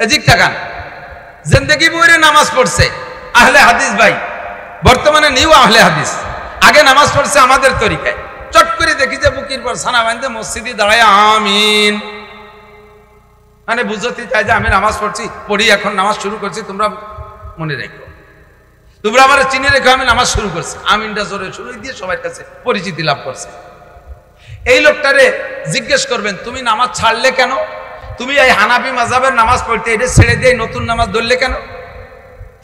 এদিক তাকান, জিন্দেগি ভরে নামাজ পড়ছে আহলে হাদিস ভাই, বর্তমানে নিউ আহলে হাদিস, আগে নামাজ পড়ছে আমাদের তরিকায়। চট করে দেখি যে বুকির পর ছানা বাঁধতে মসজিদে দাঁড়ায় আমিন, মানে বুঝতে চাই যে আমি নামাজ পড়ি, এখন নামাজ শুরু করছি, তোমরা মনে রেখো, তোমরা আমার চিনে রেখো, আমি নামাজ শুরু করছি। আমিনটা জোরে শুরু দিয়ে সবার কাছে পরিচিতি লাভ করছে। এই লোকটারে জিজ্ঞেস করবেন, তুমি নামাজ ছাড়লে কেন? তুমি এই হানাফি মাযহাবের নামাজ পড়তে এটা ছেড়ে দিয়ে নতুন নামাজ ধরলে কেন?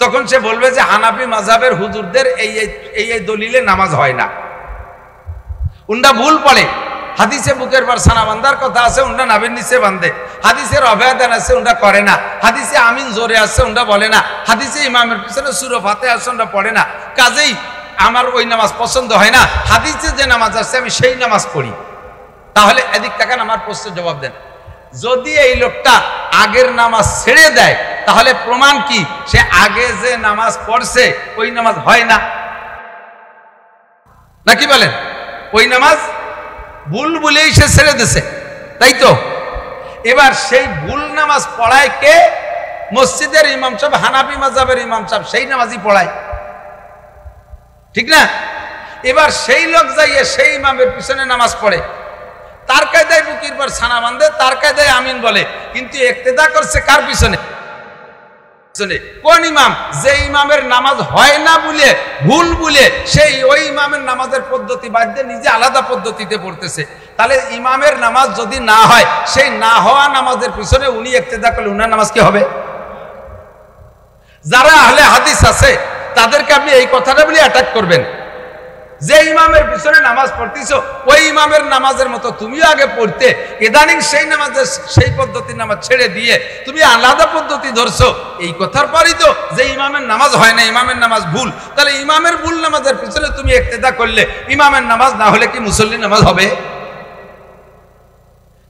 তখন সে বলবে যে হানাফি মাযহাবের হুজুরদের এই দলিলে নামাজ হয় না, উন্ডা ভুল পড়ে। হাদিসে বুকের পর ছানা বান্ধার কথা আছে, উন্ডা নাভির নিচে বান্ধে। হাদিসের অভয়াদান আছে, উন্ডা করে না। হাদিসে আমিন জোরে আছে, উন্ডা বলে না। হাদিসে ইমামের পিছনে সূরা ফাতিহা আছে, উন্ডা পড়ে না। কাজেই আমার ওই নামাজ পছন্দ হয় না, হাদিসে যে নামাজ আছে আমি সেই নামাজ পড়ি। তাহলে এদিক তাকান, আমার প্রশ্নের জবাব দেন। যদি এই লোকটা আগের নামাজ ছেড়ে দেয়, তাহলে প্রমাণ কি সে আগে যে নামাজ পড়ছে ওই নামাজ হয় না, নাকি বলেন? ওই নামাজ ভুল বলেই সে ছেড়ে দিছে, তাই তো? এবার সেই ভুল নামাজ পড়ায় কে? মসজিদের ইমাম সাহেব, হানাফি মাযহাবের ইমাম সাহেব, সেই নামাজই পড়ায়, ঠিক না? এবার সেই লোক যাইয়ে সেই ইমামের পিছনে নামাজ পড়ে, তার কায়দায় বুকির পর ছানা বাঁধে, তার কায়দায় আমিন বলে, কিন্তু ইক্তেদা করছে কার পিছনে? কোন ইমাম? যে ইমামের নামাজ হয় না বলে, ভুল বলে, সেই ওই ইমামের নামাজের পদ্ধতি বাদ দিয়ে নিজে আলাদা পদ্ধতিতে পড়তেছে। তাহলে ইমামের নামাজ যদি না হয়, সেই না হওয়া নামাজের পিছনে উনি ইক্তেদা করলে উনার নামাজ কি হবে? যারা আহলে হাদিস আছে তাদেরকে আপনি এই কথাটা বলে অ্যাটাক করবেন, যে ইমামের পিছনে নামাজ পড়তেছো ওই ইমামের নামাজের মতো তুমিও আগে পড়তে, ইদানিং সেই নামাজের সেই পদ্ধতির নামাজ ছেড়ে দিয়ে তুমি আলাদা পদ্ধতি ধরছো। এই কথার পরই তো যে ইমামের নামাজ হয় না, ইমামের নামাজ ভুল। তাহলে ইমামের ভুল নামাজের পিছনে তুমি ইক্তেদা করলে ইমামের নামাজ না হলে কি মুসল্লি নামাজ হবে?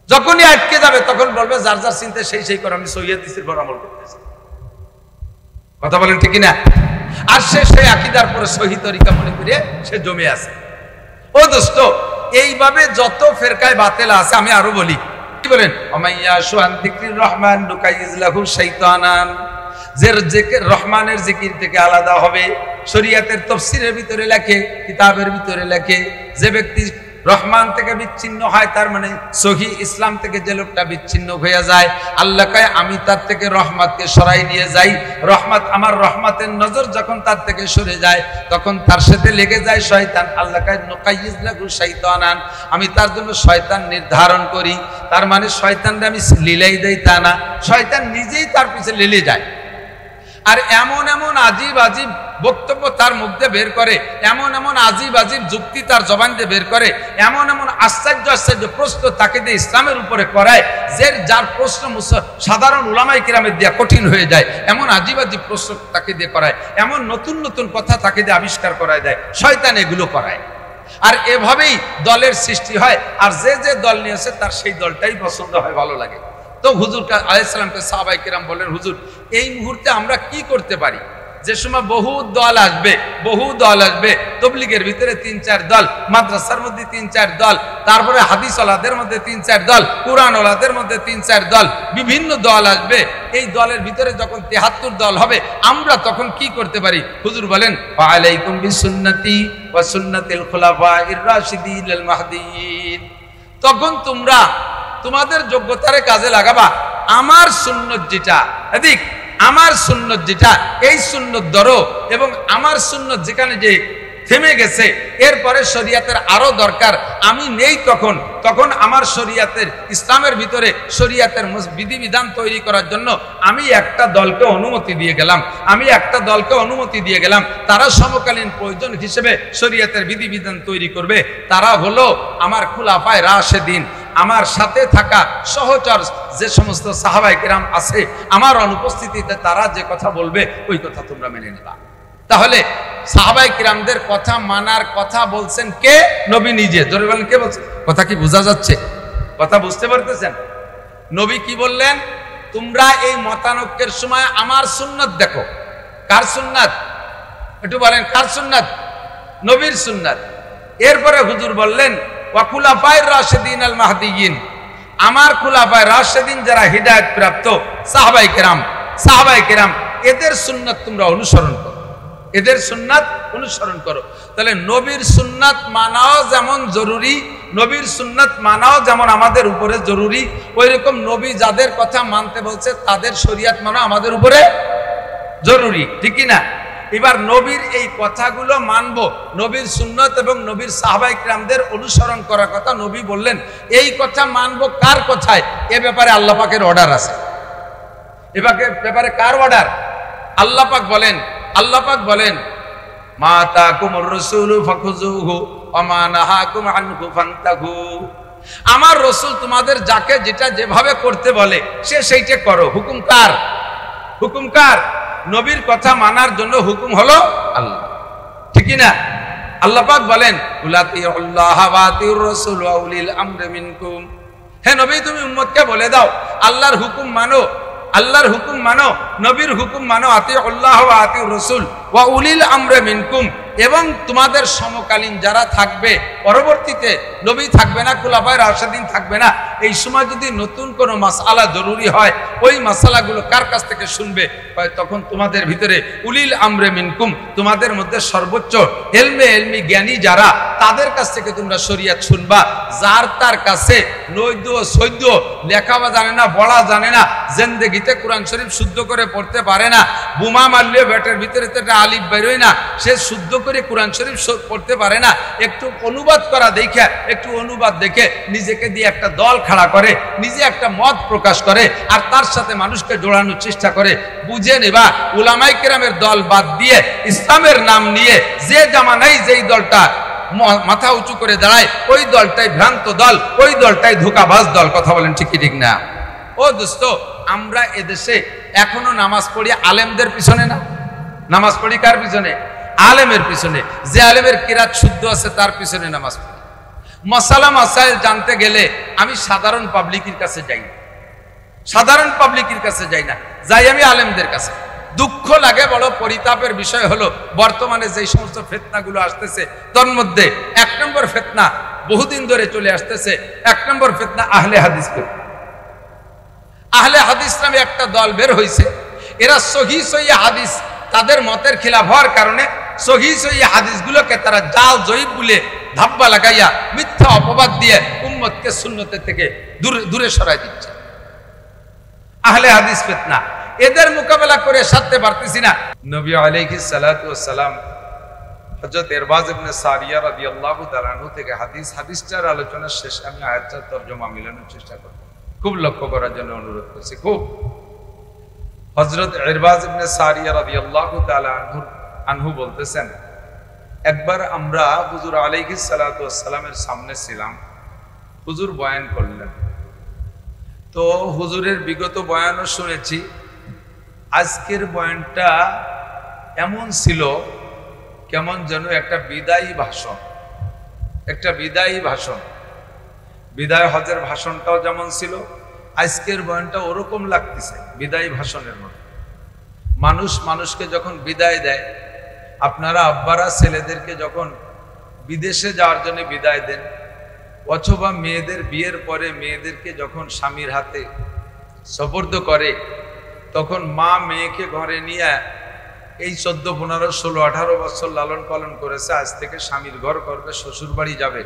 যখনই আটকে যাবে তখন বলবে যার যার চিন্তা সেই করে, আমি সহিহ হাদিসের উপর আমল করতেছি। কথা বলেন ঠিক না? আর সেই আকীদার পরে সহিহ তরিকা মনে করে সে জমে আছে। ও দোস্ত, এইভাবে যত ফেরকায় বাতিল আছে, আমি আরো বলি, কি বলেন? আমাইয়া শুআন যিকরির রহমান নুকাইজ লাহু শাইতানান, যে রহমানের জিকির থেকে আলাদা হবে। শরীয়তের তাফসীরের ভিতরে লেখে, কিতাবের ভিতরে লেখে, যে ব্যক্তি রহমান থেকে বিচ্ছিন্ন হয়, তার মানে সহি ইসলাম থেকে যে লোকটা বিচ্ছিন্ন হয়ে যায়, আল্লাহ কয় আমি তার থেকে রহমতকে সরাই নিয়ে যাই। আমার রহমতের নজর যখন তার থেকে সরে যায়, তখন তার সাথে লেগে যায় শয়তান। আল্লাহ কয় নুকাইজ লাহু শাইতানান, আমি তার জন্য শয়তান নির্ধারণ করি। তার মানে শয়তানকে আমি লীলাই দেই তা না, শয়তান নিজেই তার পিছে লীলে যায়। আর এমন এমন আজীব আজীব বক্তব্য তার মুখ দিয়ে বের করে, এমন এমন আজীব আজীব যুক্তি তার জবান দিয়ে বের করে, এমন এমন আশ্চর্য আশ্চর্য প্রশ্ন তাকে দিয়ে ইসলামের উপরে করায়, যার প্রশ্ন সাধারণ উলামায়ে কিরামের দিয়ে কঠিন হয়ে যায়। এমন আজীব আজীব প্রশ্ন তাকে দিয়ে করায়, এমন নতুন নতুন কথা তাকে দিয়ে আবিষ্কার করায় দেয়, শয়তান এগুলো করায়। আর এভাবেই দলের সৃষ্টি হয়। আর যে দল নিয়েছে তার সেই দলটাই পছন্দ হয়, ভালো লাগে। তো হুজুর আলাইহিস সালামকে সাহাবায়ে কিরাম বলেন, হুজুর এই মুহূর্তে আমরা কি করতে পারি? যে সময় বহু দল আসবে, তবলিগের ভিতরে ৩-৪ দল, মাদ্রাসার মধ্যে ৩-৪ দল, তারপরে হাদিস ওয়ালাদের মধ্যে 3-4 দল, কুরআন ওয়ালাদের মধ্যে 3-4 দল, বিভিন্ন দল আসবে। এই দলের ভিতরে যখন ৭৩ দল হবে, আমরা তখন কি করতে পারি? হুজুর বলেন, আলাইকুম বিসুন্নতি ওয়া সুন্নাতিল খুলাফাইর রাশিদিনিল মাহদিয়িন। তখন তোমরা তোমাদের যোগ্যতারে কাজে লাগাবা। আমার সুন্নত যেটা, এদিক আমার সুন্নত যেটা, এই সুন্নত ধরো, এবং আমার সুন্নত যেখানে যে থেমে গেছে, এরপরে শরীয়তের আরো দরকার আমি নেই, তখন আমার শরীয়তের ইসলামের ভিতরে শরীয়তের বিধিবিধান তৈরি করার জন্য আমি একটা দলকে অনুমতি দিয়ে গেলাম, তারা সমকালীন প্রয়োজন হিসেবে শরীয়তের বিধিবিধান তৈরি করবে। তারা হলো আমার খুলাফায়ে রাশিদিন, আমার সাথে থাকা সহচর যে সমস্ত সাহাবায়ে কিরাম আছে, আমার অনুপস্থিতিতে তারা যে কথা বলবে ওই কথা তোমরা মেনে নেবা। তাহলে সাহাবায়ে কিরামদের কথা মানার কথা বলছেন কে? নবী নিজে। জোরে বলেন, কে বলছেন? কথা কি বোঝা যাচ্ছে? কথা বুঝতে পারতেছেন? নবী কি বললেন? তোমরা এই মতানৈক্যের সময় আমার সুন্নাত দেখো। কার সুন্নাত? একটু বলেন, কার সুন্নাত? নবীর সুন্নাত। এরপরে হুজুর বললেন, ওয়া খুলাফায়ে রাশিদিন আল মাহদিয়িন, আমার খুলাফায়ে রাশেদিন যারা হিদায়াত প্রাপ্ত সাহাবায়ে কেরাম এদের সুন্নাত তোমরা অনুসরণ করো, এদের সুন্নাত অনুসরণ করো। তাহলে নবীর সুন্নাত মানাও যেমন জরুরি, নবীর সুন্নাত মানাও যেমন আমাদের উপরে জরুরি, ওই রকম নবী যাদের কথা মানতে বলছে তাদের শরীয়ত মানা আমাদের উপরে জরুরি, ঠিক কি না? এবার নবীর এই কথাগুলো মানবো, নবীর সুন্নাত এবং নবীর সাহাবায়ে কিরামদের অনুসরণ করার কথা নবী বললেন, এই কথা মানবো কার কথায়? এ ব্যাপারে আল্লাহ পাকের অর্ডার আছে। এ ব্যাপারে কার অর্ডার? আল্লাহ পাক বলেন মা তাকুমুর রাসূলু ফাখুযুহু ওয়া মা নাহাকুম আনহু ফান্তাহু। আমার রাসূল তোমাদের যাকে যেটা যেভাবে করতে বলে সে সেইটা করো। হুকুম কার? হুকুম কার? নবীর কথা মানার জন্য হুকুম হলো আল্লাহ, ঠিক কি না? আল্লাহ পাক বলেন উলাতিউল্লাহ ওয়া আতিউর রাসূল ওয়া উলিল আমরি মিনকুম। হে নবী তুমি উম্মতকে বলে দাও আল্লাহর হুকুম মানো, আল্লাহর হুকুম মানো, নবীর হুকুম মানো, আতিউল্লাহ ওয়া আতিউর রাসূল ওয়া উলিল আমরি মিনকুম। এবং তোমাদের সমকালীন যারা থাকবে, পরবর্তীতে নবী থাকবে না, খুলাফায়ে রাশেদিন থাকবে না, এই সময় যদি নতুন কোনো মাসআলা জরুরি হয় ওই মাসআলাগুলো কার কাছ থেকে শুনবে? তখন তোমাদের ভিতরে উলিল আমরে মিনকুম, তোমাদের মধ্যে সর্বোচ্চ এলমি জ্ঞানী যারা তাদের কাছ থেকে তোমরা শরীয়ত শুনবা। যার তার কাছে নৈদ্য সৈদ্য লেখা জানে না, পড়া জানে না, জিন্দেগিতে কোরআন শরীফ শুদ্ধ করে পড়তে পারে না, বোমা মারলে ব্যাটের ভিতরে তো একটা আলিফ বেরোয় না, সে শুদ্ধ করে কোরআন শরীফ পড়তে পারে না, একটু অনুবাদ করা দেখে, একটু অনুবাদ দেখে নিজেকে দিয়ে একটা দল খাড়া করে, নিজে একটা মত প্রকাশ করে, আর তার সাথে মানুষকে জোড়ানোর চেষ্টা করে। বুঝে নেবা উলামায়ে কেরামের দল বাদ দিয়ে ইসলামের নাম নিয়ে যে জামানায় যেই দলটা মাথা উঁচু করে দাঁড়ায় ওই দলটাই ভ্রান্ত দল, ওই দলটাই ধোঁকাবাজ দল। কথা বলেন ঠিক কি ঠিক না? ও দোস্ত, আমরা এদেশে এখনো নামাজ পড়ি আলেমদের পিছনে না, নামাজ পড়ি কার পিছনে? আলেমের পিছনে। যে আলেমের কিরাত শুদ্ধ আছে তার পিছনে নামাজ পড়ি। মাসালা মাসাইল জানতে গেলে আমি সাধারণ পাবলিকের কাছে যাই না, সাধারণ পাবলিকের কাছে যাই না, যাই আমি আলেমদের কাছে। দুঃখ লাগে, বড় পরিতাপের বিষয় হলো বর্তমানে যে সমস্ত ফিতনাগুলো আসতেছে তার মধ্যে এক নম্বর ফিতনা বহুদিন ধরে চলে আসতেছে, এক নম্বর ফিতনা আহলে হাদিস ফিতনা। আহলে হাদিস নামে একটা দল বের হয়েছে, এরা সহিহ হাদিস তাদের মতের খিলাফ হওয়ার কারণে সহিহ হাদিসগুলোকে তারা জাল জয়ীব বলে ধাপ্পা লাগাইয়া মিথ্যা অপবাদ দিয়ে উম্মতকে সুন্নতের থেকে দূরে সরাই দিচ্ছে। আহলে হাদিস ফিতনা, এদের মোকাবেলা করে সারতে পারতেছি না। নবী আলাইহিস সালাতু ওয়াস সালাম হযরত ইরবাজ ইবনে সারিয়া রাদিয়াল্লাহু তাআলা আনহু থেকে হাদিসটার আলোচনা শেষে আমি আয়াতটার তরজমা মিলানোর চেষ্টা করব, খুব লক্ষ্য করার জন্য অনুরোধ করছি। খুব হযরত ইরবাজ ইবনে সারিয়া রাদিয়াল্লাহু তাআলা আনহু বলতেছেন, একবার আমরা হুজুর আলাইহিস সালাতু ওয়াস সালামের সামনে ছিলাম, হুজুর বয়ান করলেন। তো হুজুরের বিগত বয়ানও শুনেছি, আজকের বয়ানটা এমন ছিল কেমন যেন একটা বিদায়ী ভাষণ, একটা বিদায়ী ভাষণ। বিদায় হজের ভাষণটাও যেমন ছিল, আজকের বয়ানটা ওরকম লাগতেছে বিদায়ী ভাষণের মতো। মানুষ মানুষকে যখন বিদায় দেয়, আপনারা আব্বারা ছেলেদেরকে যখন বিদেশে যাওয়ার জন্য বিদায় দেন, অথবা মেয়েদের বিয়ের পরে মেয়েদেরকে যখন স্বামীর হাতে সুপর্দ করে, তখন মা মেয়েকে ঘরে নিয়ে এই 14, 15, 16, 18 বছর লালন পালন করেছে, আজ থেকে স্বামীর ঘর করবে, শ্বশুর বাড়ি যাবে,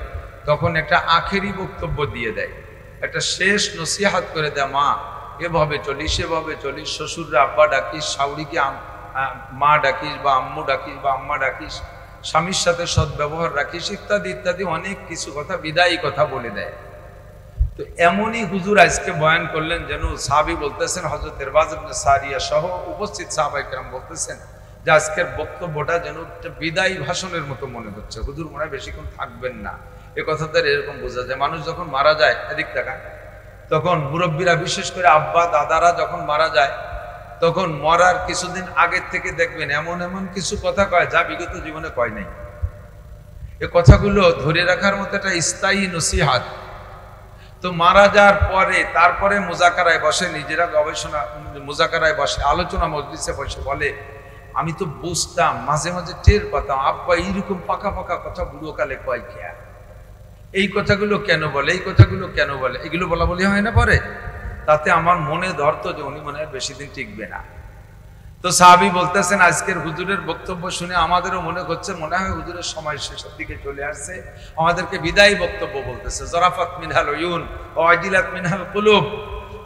তখন একটা আখেরি বক্তব্য দিয়ে দেয়, একটা শেষ নসিহাত করে দেয়, মা এভাবে চলিস, এভাবে চলিস, শ্বশুররা আব্বা ডাকিস, শাউরিকে মা ডাকিস বা আম্মু ডাকিস বা আম্মা ডাকিস, স্বামীর সাথে সদ্ব্যবহার রাখিস, ইত্যাদি ইত্যাদি অনেক কিছু কথা, বিদায়ী কথা বলে দেয়। তো এমনই হুজুর আজকে বয়ান করলেন, যেন সাহাবী বলতেছেন, হযরত ইরবাজ ইবনে সারিয়া সহ উপস্থিত সাহাবায়ে কেরাম বলতেছেন যে আজকের বক্তব্যটা যেন একটা বিদায়ী ভাষণের মতো মনে হচ্ছে, হুজুর মনে হয় বেশিক্ষণ থাকবেন না। এ কথাটা এরকম বোঝা যায়। মানুষ যখন মারা যায়, এদিক তাকান, তখন মুরব্বীরা, বিশেষ করে আব্বা দাদারা যখন মারা যায়, তখন মরার কিছুদিন আগের থেকে দেখবেন এমন এমন কিছু কথা কয় যা বিগত জীবনে কয় নাই। এ কথাগুলো ধরে রাখার মতো একটা স্থায়ী নসিহাত। তো মারা যাওয়ার পরে তারপরে মুজাকারায় বসে, নিজেরা গবেষণা মুজাকারায় বসে, আলোচনা মজলিসে বসে বলে, আমি তো বুঝতাম, মাঝে মাঝে টের পেতাম আব্বা এইরকম পাকা পাকা কথা বুড়োকালে কয় খেয়া, এই কথাগুলো কেন বলে, এই কথাগুলো কেন বলে, এগুলো বলা বলি হয় না পরে। তাতে আমার মনে ধরতো যে উনি মনে হয় বেশি দিন টিকবে না। তো সাহাবী বলতেছেন আজকের হুজুরের বক্তব্য শুনে আমাদেরও মনে হচ্ছে, মনে হয় হুজুরের সময় শেষের দিকে চলে আসছে, আমাদেরকে বিদায়ী বক্তব্য বলতেছে। জরাফাত মিনহাল উয়ুন ওয়া আজিলাত মিনহাল কুলুব।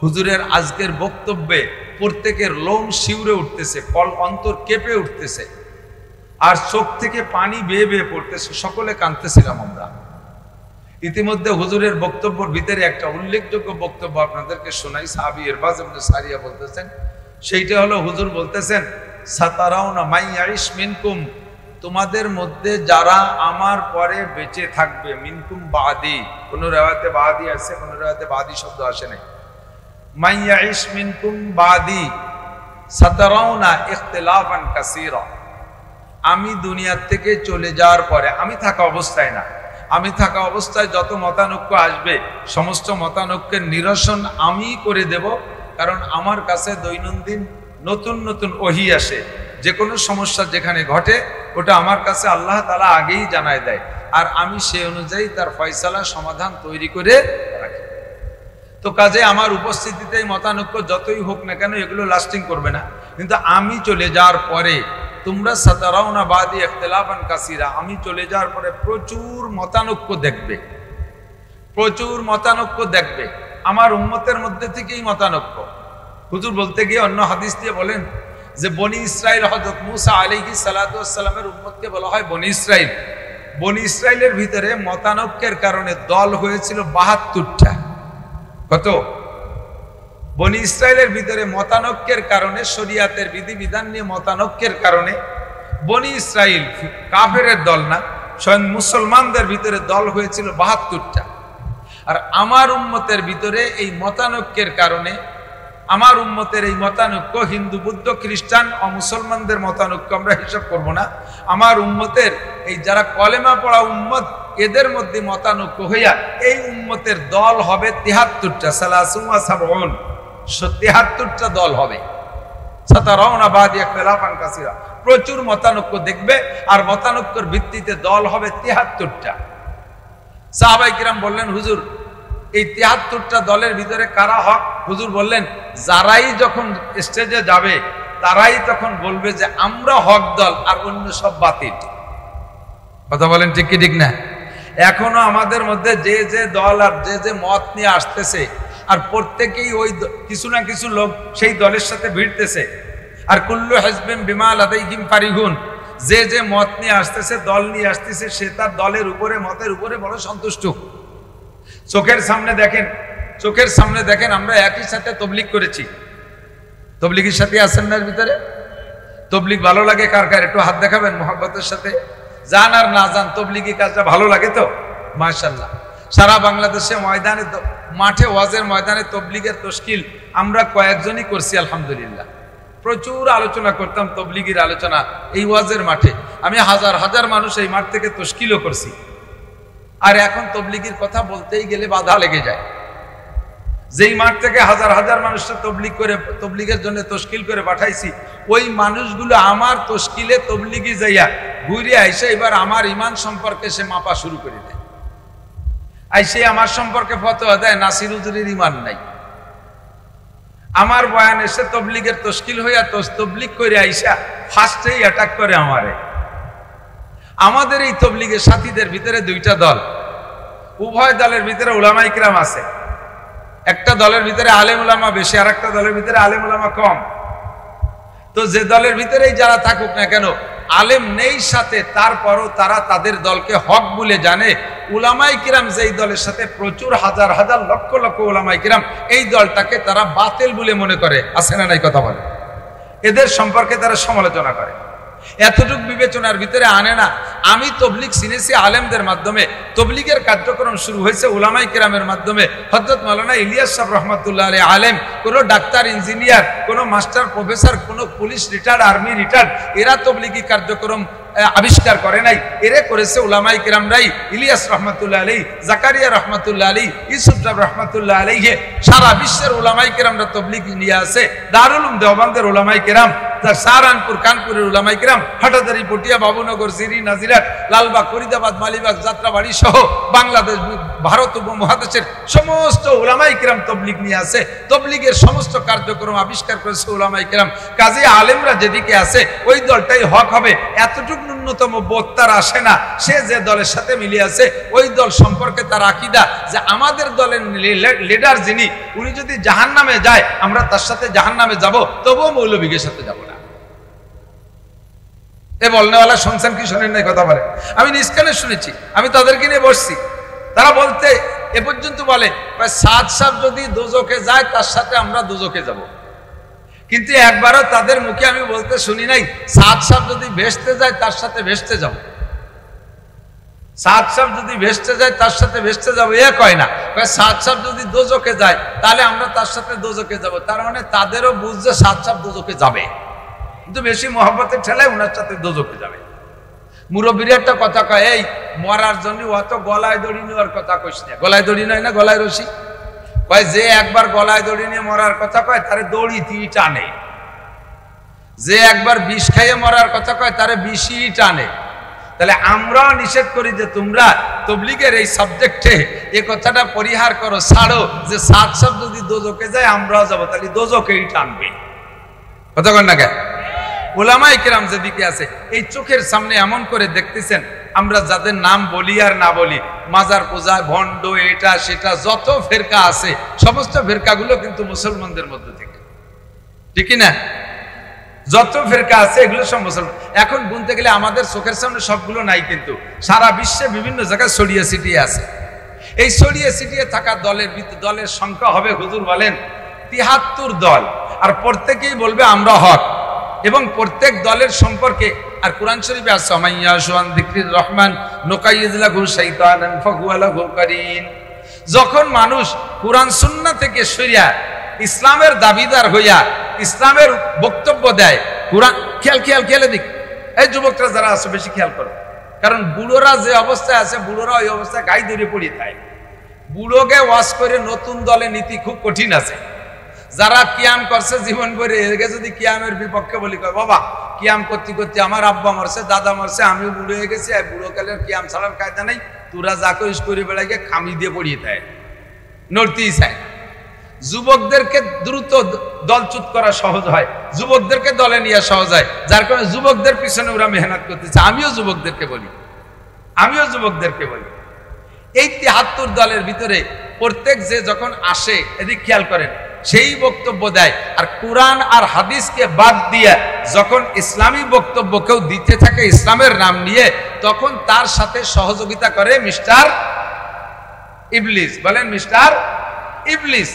হুজুরের আজকের বক্তব্যে প্রত্যেকের লোম শিউরে উঠতেছে, অন্তর কেঁপে উঠতেছে, আর চোখ থেকে পানি বেয়ে বেয়ে পড়তেছে, সকলে কাঁদতেছিলাম আমরা। ইতিমধ্যে হুজুরের বক্তব্যের ভিতরে একটা উল্লেখযোগ্য বক্তব্য আপনাদেরকে শোনাই। সাহাবী ইরবাজ ইবনে সারিয়া বলতেছেন, সেইটা হলো হুজুর বলতেছেন, সাতারাউনা মাই ইয়াইশ মিনকুম, তোমাদের মধ্যে যারা আমার পরে বেঁচে থাকবে, মিনকুম বাদি, কোন রিওয়ায়াতে বাদি আছে, কোন রিওয়ায়াতে বাদি শব্দ আসে নাই। মাই ইয়াইশ মিনকুম বাদি সাতারাউনা ইখতিলাফান কাসীরা, আমি দুনিয়া থেকে চলে যাওয়ার পরে, আমি থাকা অবস্থায় না, আমি থাকা অবস্থায় যত মতানৈক্য আসবে সমস্ত মতানৈক্যের নিরসন আমি করে দেব। কারণ আমার কাছে দৈনন্দিন নতুন নতুন ওহী আসে, যে কোনো সমস্যা যেখানে ঘটে ওটা আমার কাছে আল্লাহ তাআলা আগেই জানায় দেয়, আর আমি সে অনুযায়ী তার ফয়সালা সমাধান তৈরি করে রাখি। তো কাজে আমার উপস্থিতিতেই মতানৈক্য যতই হোক না কেন এগুলো লাস্টিং করবে না। কিন্তু আমি চলে যাওয়ার পরে তোমরা সাতারাউনা বাদি ইখতিলাফান কাসীরা, আমি চলে যাওয়ার পরে প্রচুর মতানৈক্য দেখবে, প্রচুর মতানৈক্য দেখবে, আমার উম্মতের মধ্যে থেকেই মতানৈক্য। হুজুর বলতে গিয়ে অন্য হাদিস দিয়ে বলেন যে বনি ইসরাইল, হযরত মূসা আলাইহিস সালাতু ওয়াস সালামের উম্মতকে বলা হয় বনি ইসরাইল। বনি ইসরাইলের ভিতরে মতানৈক্যের কারণে দল হয়েছিল ৭২টা। কত? বনি ইসরাইলের ভিতরে মতানৈক্যের কারণে, শরিয়াতের বিধিবিধান নিয়ে মতানৈক্যের কারণে বনি ইসরাইল কাফেরের দল না, স্বয়ং মুসলমানদের ভিতরে দল হয়েছিল ৭২টা। আর আমার উম্মতের ভিতরে এই মতানৈক্যের কারণে, আমার উম্মতের এই মতানৈক্য, হিন্দু বৌদ্ধ খ্রিস্টান ও মুসলমানদের মতানৈক্য আমরা হিসাব করব না, আমার উম্মতের এই যারা কলেমা পড়া উম্মত, এদের মধ্যে মতানৈক্য হইয়া এই উম্মতের দল হবে ৭৩টা, সালাসুন ওয়া সাবউন, ৭৩টা দল হবে। সাতারাউনা বাদি ইখতিলাফান কাসীরা, প্রচুর মতানৈক্য দেখবে, আর মতানৈক্যের ভিত্তিতে দল হবে ৭৩টা। সাহাবায়ে কিরাম বললেন, হুজুর এই ৭৩টা দলের ভিতরে কারা হক? হুজুর বললেন, যারাই যখন স্টেজে যাবে তারাই তখন বলবে যে আমরা হক দল আর অন্য সব বাতিল। কথা বলেন ঠিক কি ঠিক না? এখনো আমাদের মধ্যে যে যে দল আর যে যে মত নিয়ে আসতেছে, আর প্রত্যেকেই ওই কিছু না কিছু লোক সেই দলের সাথে ভিড়তেছে, আর কুল্লু হিজবিন বিমা লাদাইহিম ফারিহুন, যে যে মত নিয়ে আসতেছে, দল নিয়ে আসতেছে, সে তার দলের উপরে, মতের উপরে বড় সন্তুষ্ট। চোখের সামনে দেখেন, চোখের সামনে দেখেন, আমরা একই সাথে তবলিগ করেছি। তবলিগের সাথে আছেন না? এর ভিতরে তবলিগ ভালো লাগে কার কার? একটু হাত দেখাবেন মোহাব্বতের সাথে। জান আর না জান, তবলিগি কাজটা ভালো লাগে তো? মাশাআল্লাহ। সারা বাংলাদেশে ময়দানে, মাঠে, ওয়াজের ময়দানে তবলিগের তশকিল আমরা কয়েকজনই করছি আলহামদুলিল্লাহ। প্রচুর আলোচনা করতাম, তবলিগির আলোচনা এই ওয়াজের মাঠে। আমি হাজার হাজার মানুষ এই মাঠ থেকে তশকিলও করছি। আর এখন তবলিগির কথা বলতেই গেলে বাধা লেগে যায়। যেই মাঠ থেকে হাজার হাজার মানুষকে তবলিগ করে, তবলিগের জন্য তশকিল করে পাঠাইছি, ওই মানুষগুলো আমার তশকিলে তবলিগি যাইয়া ঘুরে আইসে এবার আমার ইমান সম্পর্কে সে মাপা শুরু করে দেয়। আইসে আমার সম্পর্কে ফতোয়া দেয় নাসির হুজুরের ইমান নাই। আমার বয়ান এসে তবলিগের তশকিল হইয়া তবলিগ করে আইসা ফার্স্টেই অ্যাটাক করে আমারে। আমাদের এই তবলিগের সাথীদের ভিতরে দুইটা দল, উভয় দলের ভিতরে উলামায়ে কিরাম আছে। একটা দলের ভিতরে আলেম উলামা বেশি, আর একটা দলের ভিতরে আলেম উলামা কম। তো যে দলের ভিতরেই যারা থাকুক না কেন, আলেম নেই সাথে, তারপরও তারা তাদের দলকে হক বলে জানে। উলামায়ে কিরাম যেই দলের সাথে, প্রচুর হাজার হাজার লক্ষ লক্ষ উলামায়ে কিরাম, এই দলটাকে তারা বাতিল বলে মনে করে। আছে না নাই? কথা বলে। এদের সম্পর্কে তারা সমালোচনা করে, এতটুকু বিবেচনার ভিতরে আনে না। আমি তবলিগ চিনেছি আলেমদের মাধ্যমে, তবলিগের কার্যক্রম শুরু হয়েছে উলামায়ে কিরামের মাধ্যমে। হযরত মাওলানা ইলিয়াস সাহেব রহমাতুল্লাহ আলাইহি আলেম, কোনো ডাক্তার, ইঞ্জিনিয়ার, কোনো মাস্টার, প্রফেসর, কোনো পুলিশ রিটায়ার্ড, আর্মি রিটায়ার্ড, এরা তবলিগি কার্যক্রম আবিষ্কার করে নাই, এরে করেছে উলামায়ে কিরামরাই। ইলিয়াস রহমাতুল্লাহ আলাইহি, জাকারিয়া রহমাতুল্লাহ আলাইহি, ইউসুফ সাহেব রহমাতুল্লাহ আলাইহি, সারা বিশ্বের উলামায়ে কিরামরা তবলিগ নিয়ে আছে। দারুল উলুম দেওবন্দের উলামায়ে কিরাম সাহারানপুর, কানপুরের উলামায়ে কিরাম, হাটাদারি, পটিয়া, বাবুনগর, জিরি, নাজিরাট, লালবাগ, ফরিদাবাদ, মালিবাগ, যাত্রাবাড়ি সহ বাংলাদেশ, ভারত উপমহাদেশের সমস্ত উলামায়ে কিরাম তবলিগ নিয়ে আছে। তবলিগের সমস্ত কার্যক্রম আবিষ্কার করেছে উলামায়ে কিরাম। কাজী আলেমরা যেদিকে আছে ওই দলটাই হক হবে, এতটুকু ন্যূনতম বোধ তার আসে না। সে যে দলের সাথে মিলে আছে ওই দল সম্পর্কে তার আকীদা যে আমাদের দলের লিডার যিনি, উনি যদি জাহান্নামে যায় আমরা তার সাথে জাহান্নামে যাব, তবুও মৌলবীদের সাথে যাব না। এ বলনেওয়ালা শুনছেন কি শোনেন নাই কথা বলে? আমি নিজ কানে শুনেছি, আমি তাদেরকে নিয়ে বসছি। তারা বলতে এ পর্যন্ত বলে সাদ সাহেব যদি দোজখে যায় তার সাথে আমরা দোজখে যাব, কিন্তু একবারও তাদের মুখে আমি বলতে শুনি নাই সাদ সাহেব যদি ভেস্তে যায় তার সাথে ভেস্তে যাব। সাদ সাহেব যদি ভেস্তে যায় তার সাথে ভেস্তে যাবো এ কয় না, সাদ সাহেব যদি দোজখে যায় তাহলে আমরা তার সাথে দোজখে যাব। তার মানে তাদেরও বুঝছে সাদ সাহেব দোজখে যাবে, কিন্তু বেশি মহব্বতের ঠেলায় উনার সাথে দোজখে যাবে। মুরব্বীরা একটা কথা কয়, এই মরার জন্য অত গলায় দড়ি নেওয়ার কথা কইস না। গলায় দড়ি নয় না, গলায় রশি কয়। যে একবার গলায় দড়ি নিয়ে মরার কথা কয় তারে দড়ি দিয়ে টানে, যে একবার বিষ খাইয়ে মরার কথা কয় তারে বিষই টানে। তাহলে আমরাও নিষেধ করি যে তোমরা তবলিগের এই সাবজেক্টে এই কথাটা পরিহার করো, ছাড়ো যে সাদ সাহেব যদি দোজখে যায় আমরাও যাবো, তাহলে দোজখেই টানবে। কথা কন না কেন? উলামায়ে কিরাম যেদিকে আছে এই চোখের সামনে এমন করে দেখতেছেন, আমরা যাদের নাম বলি আর না বলি, মাজার পূজা, ভণ্ড, এটা সেটা যত ফেরকা আছে সমস্ত ফেরকাগুলো কিন্তু মুসলমানদের মধ্যে থেকে, ঠিক না? যত ফেরকা আছে এগুলো সব মুসলমান। এখন গুনতে গেলে আমাদের চোখের সামনে সবগুলো নাই, কিন্তু সারা বিশ্বে বিভিন্ন জায়গায় ছড়িয়ে ছিটিয়ে আছে। এই ছড়িয়ে ছিটিয়ে থাকা দলের সংখ্যা হবে, হুজুর বলেন ৭৩ দল, আর প্রত্যেকেই বলবে আমরা হক। এবং প্রত্যেক দলের সম্পর্কে আর কোরআন শরীফে আছে মাইয়া শুআন যিকরির রহমান নুকাইয়িদ লাহু শাইতানান ফাহুয়া লাহু কারীন। যখন মানুষ কোরআন সুন্নাহ থেকে সরিয়া ইসলামের দাবিদার হইয়া ইসলামের বক্তব্য দেয়, কোরআন খেয়াল দিক, এই যুবকরা যারা আছে বেশি খেয়াল করো, কারণ বুড়োরা যে অবস্থায় আছে বুড়োরা ওই অবস্থায় গায়ে ধরে পড়ে থাকে। বুড়োকে ওয়াজ করে নতুন দলে নীতি খুব কঠিন আছে। যারা কিয়াম করছে জীবন ভরে, একে যদি কিয়ামের বিপক্ষে বলি, কয় বাবা কিয়াম করতে করতে আমার আব্বা মরছে, দাদা মরছে, আমিও বুড়ো হয়ে গেছি, বুড়ো কালের কিয়াম ছাড়ার কায়দা নেই, তোরা যা করিস করে বেড়াইকে খামি দিয়ে পড়িয়ে দেয়, নড়তেই চায়। যুবকদেরকে দ্রুত দলচ্যুত করা সহজ হয়, যুবকদেরকে দলে নিয়ে সহজ হয়, যার কারণে যুবকদের পিছনে ওরা মেহনত করতেছে। আমিও যুবকদেরকে বলি এই ৭৩ দলের ভিতরে প্রত্যেক যে যখন আসে, এদিক খেয়াল করেন, সেই বক্তব্য দেয়। আর কোরআন আর হাদিসকে বাদ দিয়ে যখন ইসলামী বক্তব্য কেউ দিতে থাকে ইসলামের নাম নিয়ে, তখন তার সাথে সহযোগিতা করে মিস্টার ইবলিস। বলেন মিস্টার ইবলিস।